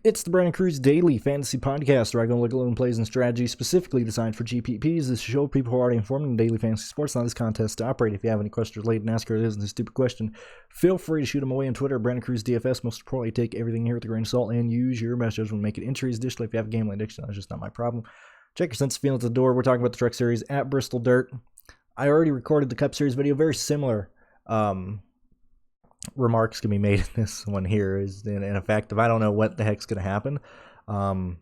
It's the Brandon Cruz Daily Fantasy Podcast, where I go look at loan plays and strategies specifically designed for GPPs. This show people who are already informed in daily fantasy sports. Not this contest to operate. If you have any questions related to NASCAR, this is a stupid question, feel free to shoot them away on Twitter, BrandonCruzDFS. Most importantly, take everything here with a grain of salt and use your messages when making entries. Additionally, if you have a gambling addiction, that's just not my problem. Check your sense of feeling at the door. We're talking about the Truck Series at Bristol Dirt. I already recorded the Cup Series video, very similar. Remarks can be made in this one here is in effect if I don't know what the heck's going to happen. I'm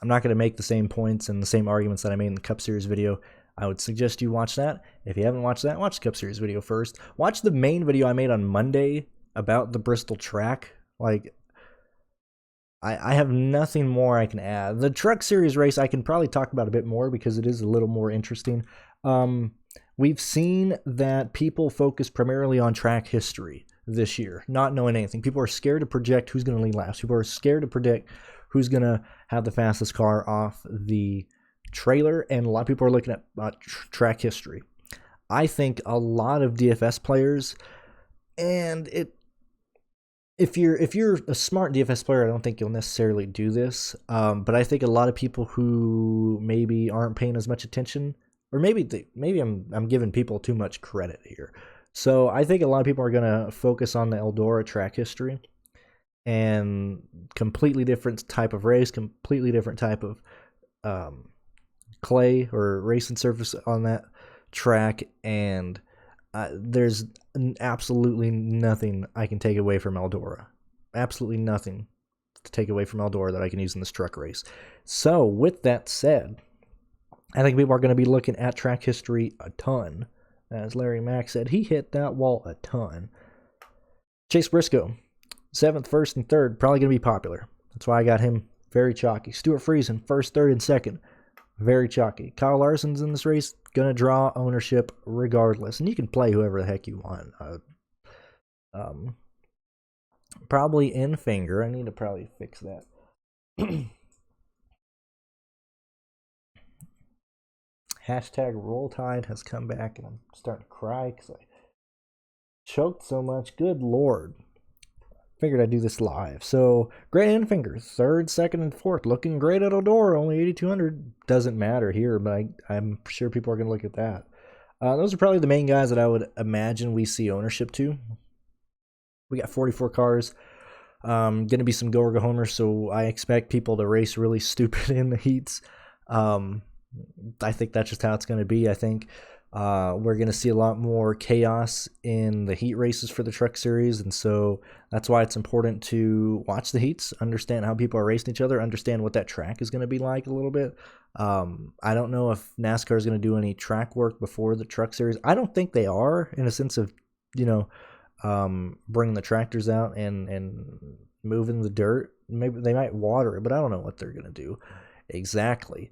not going to make the same points and the same arguments that I made in the Cup Series video. I would suggest you watch that. If you haven't watched that, watch the Cup Series video first. Watch the main video I made on Monday about the Bristol track. Like, I have nothing more I can add. The Truck Series race I can probably talk about a bit more because it is a little more interesting. We've seen that people focus primarily on track history this year, not knowing anything. People are scared to project who's going to lead last. People are scared to predict who's going to have the fastest car off the trailer, and a lot of people are looking at track history. I think a lot of DFS players, and if you're a smart DFS player, I don't think you'll necessarily do this, but I think a lot of people who maybe aren't paying as much attention, or maybe I'm giving people too much credit here. So I think a lot of people are going to focus on the Eldora track history and completely different type of race, completely different type of clay or racing surface on that track, and there's absolutely nothing I can take away from Eldora. Absolutely nothing to take away from Eldora that I can use in this truck race. So with that said, I think people are going to be looking at track history a ton. As Larry Mack said, he hit that wall a ton. Chase Briscoe, 7th, 1st, and 3rd, probably going to be popular. That's why I got him very chalky. Stuart Friesen, 1st, 3rd, and 2nd, very chalky. Kyle Larson's in this race, going to draw ownership regardless. And you can play whoever the heck you want. Probably in finger. I need to probably fix that. Hashtag Roll Tide has come back, and I'm starting to cry because I choked so much. Good Lord. Figured I'd do this live. So, great in fingers. 3rd, 2nd, and 4th. Looking great at Eldora. Only 8,200. Doesn't matter here, but I'm sure people are going to look at that. Those are probably the main guys that I would imagine we see ownership to. We got 44 cars. Going to be some go or go homers, so I expect people to race really stupid in the heats. I think that's just how it's going to be. I think we're going to see a lot more chaos in the heat races for the Truck Series, and so that's why it's important to watch the heats, understand how people are racing each other, understand what that track is going to be like a little bit. I don't know if NASCAR is going to do any track work before the Truck Series. I don't think they are, in a sense of, bringing the tractors out and moving the dirt. Maybe they might water it, but I don't know what they're going to do exactly.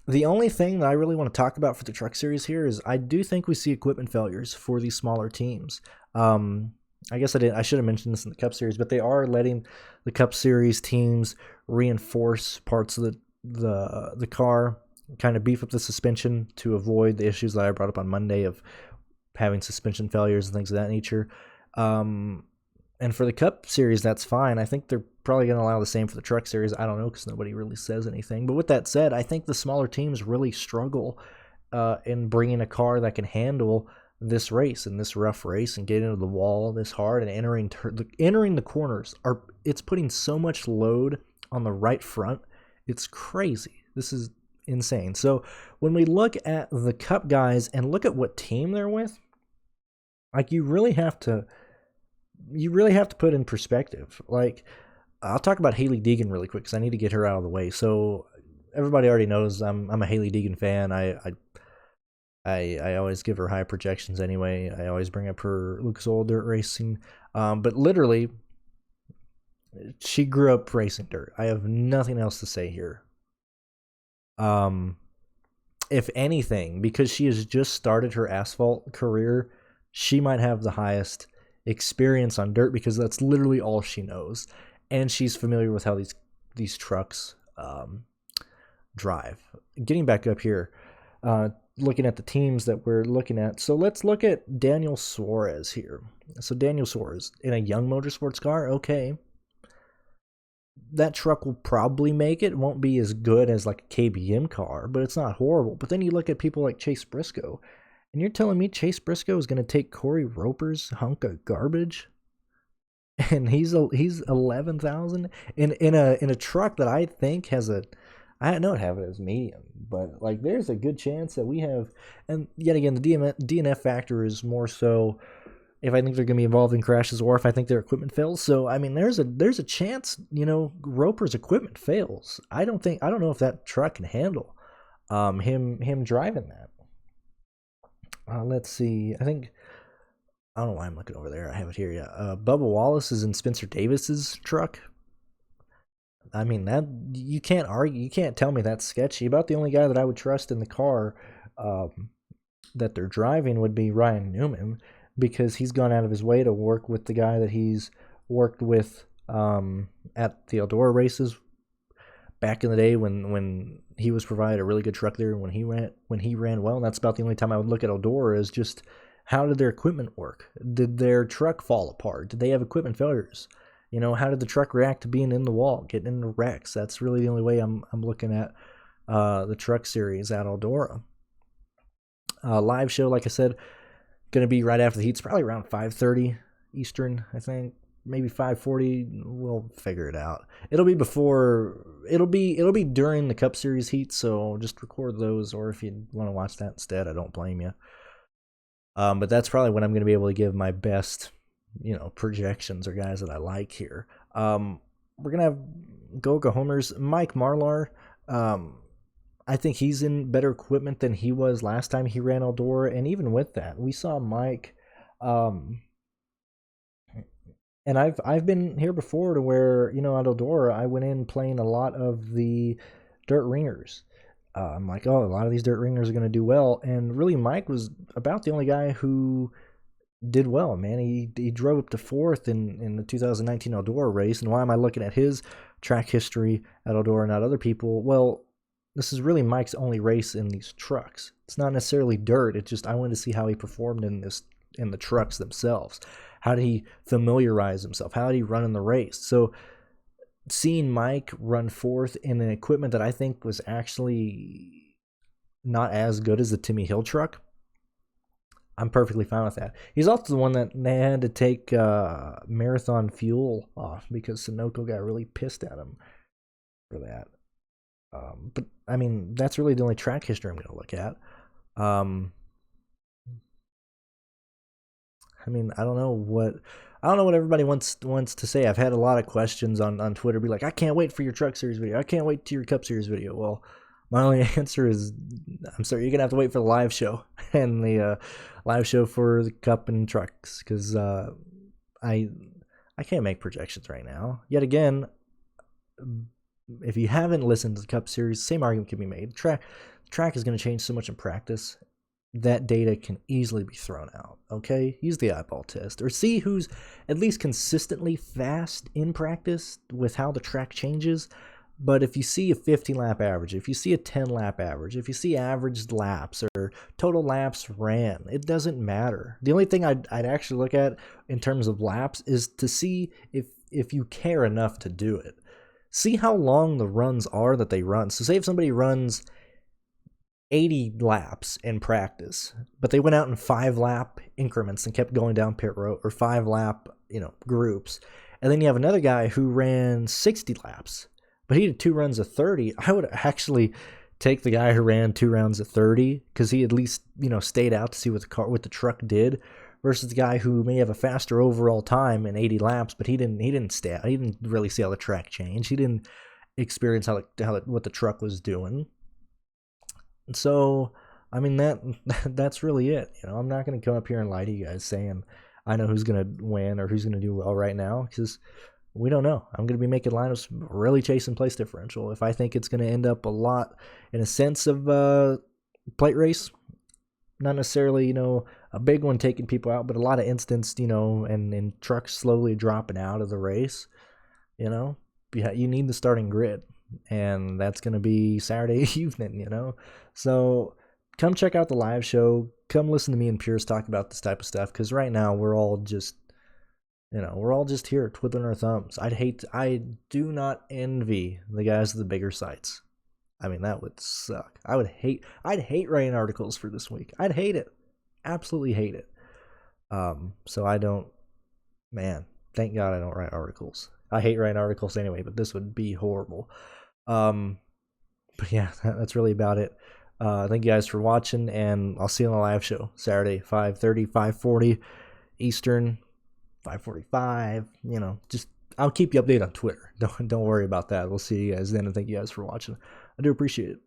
The only thing that I really want to talk about for the Truck Series here is I do think we see equipment failures for these smaller teams. I guess I should have mentioned this in the Cup Series, but they are letting the Cup Series teams reinforce parts of the car, kind of beef up the suspension to avoid the issues that I brought up on Monday of having suspension failures and things of that nature. And for the Cup Series, that's fine. I think they're probably going to allow the same for the Truck Series. I don't know because nobody really says anything. But with that said, I think the smaller teams really struggle in bringing a car that can handle this race and this rough race and get into the wall this hard and entering the corners. It's putting so much load on the right front. It's crazy. This is insane. So when we look at the Cup guys and look at what team they're with, like you really have to put in perspective. Like, I'll talk about Hailie Deegan really quick because I need to get her out of the way. So everybody already knows I'm a Hailie Deegan fan. I always give her high projections anyway. I always bring up her Lucas Oil dirt racing. But literally, she grew up racing dirt. I have nothing else to say here. If anything, because she has just started her asphalt career, she might have the highest experience on dirt because that's literally all she knows, and she's familiar with how these trucks drive. Getting back up here, looking at the teams that we're looking at, so let's look at Daniel Suarez here. So Daniel Suarez in a Young Motorsports car, okay. that truck will probably make it. It won't be as good as like a KBM car, but it's not horrible. But then you look at people like Chase Briscoe, and you're telling me Chase Briscoe is going to take Corey Roper's hunk of garbage, and he's 11,000 in a truck that I think has a, I don't have it as medium, but like there's a good chance that we have, and yet again the DNF factor is more so if I think they're going to be involved in crashes or if I think their equipment fails. So I mean, there's a chance, Roper's equipment fails. I don't know if that truck can handle him driving that. Let's see. I don't know why I'm looking over there. I have it here. Yeah. Bubba Wallace is in Spencer Davis's truck. I mean, that you can't argue. You can't tell me that's sketchy. About the only guy that I would trust in the car that they're driving would be Ryan Newman, because he's gone out of his way to work with the guy that he's worked with at the Eldora races back in the day when he was provided a really good truck there and when he ran well. And that's about the only time I would look at Eldora, is just how did their equipment work? Did their truck fall apart? Did they have equipment failures? How did the truck react to being in the wall, getting into wrecks? That's really the only way I'm looking at the truck series at Eldora. Live show, like I said, going to be right after the heats, probably around 5:30 Eastern, I think. Maybe 5:40. We'll figure it out. It'll be during the Cup Series heat, so just record those, or if you want to watch that instead, I don't blame you. But that's probably when I'm going to be able to give my best, projections or guys that I like here. We're going to have Go homers. Mike Marlar, I think he's in better equipment than he was last time he ran Eldora, and even with that, we saw Mike, and I've been here before to where, at Eldora, I went in playing a lot of the dirt ringers. I'm like, oh, a lot of these dirt ringers are going to do well, and really Mike was about the only guy who did well, man. He drove up to fourth in the 2019 Eldora race, and why am I looking at his track history at Eldora and not other people? Well, this is really Mike's only race in these trucks. It's not necessarily dirt. It's just I wanted to see how he performed in the trucks themselves. How did he familiarize himself? How did he run in the race? So seeing Mike run fourth in an equipment that I think was actually not as good as the Timmy Hill truck, I'm perfectly fine with that. He's also the one that they had to take Marathon Fuel off because Sunoco got really pissed at him for that. But I mean, that's really the only track history I'm going to look at. I mean, I don't know what everybody wants to say. I've had a lot of questions on Twitter be like, I can't wait for your truck series video. I can't wait to your Cup Series video. Well, my only answer is, I'm sorry, you're going to have to wait for the live show and the live show for the Cup and trucks, because I can't make projections right now. Yet again, if you haven't listened to the Cup Series, same argument can be made. Track is going to change so much in practice. That data can easily be thrown out, okay? Use the eyeball test, or see who's at least consistently fast in practice with how the track changes. But if you see a 15-lap average, if you see a 10-lap average, if you see averaged laps or total laps ran, it doesn't matter. The only thing I'd actually look at in terms of laps is to see if you care enough to do it. See how long the runs are that they run. So say if somebody runs 80 laps in practice, but they went out in 5-lap increments and kept going down pit road, or 5-lap, groups. And then you have another guy who ran 60 laps, but he did 2 runs of 30. I would actually take the guy who ran 2 rounds of 30 because he at least, stayed out to see what the truck did, versus the guy who may have a faster overall time in 80 laps, but he didn't stay out. He didn't really see how the track changed. He didn't experience what the truck was doing. So, I mean, that's really it. I'm not going to come up here and lie to you guys saying I know who's going to win or who's going to do well right now, because we don't know. I'm going to be making lineups really chasing place differential. If I think it's going to end up a lot in a sense of plate race, not necessarily, a big one taking people out, but a lot of instance, and trucks slowly dropping out of the race, you need the starting grid. And that's going to be Saturday evening, So come check out the live show. Come listen to me and Pierce talk about this type of stuff, because right now we're all just You know, we're all just here twiddling our thumbs. I do not envy the guys with the bigger sites. I mean, that would suck. I'd hate writing articles for this week. I'd hate it. Absolutely hate it. So I don't, man, thank God I don't write articles. I hate writing articles anyway, but this would be horrible. But yeah, that's really about it. Thank you guys for watching, and I'll see you on the live show Saturday, 5:30, 5:40 Eastern, 5:45. You know, just I'll keep you updated on Twitter. Don't worry about that. We'll see you guys then, and thank you guys for watching. I do appreciate it.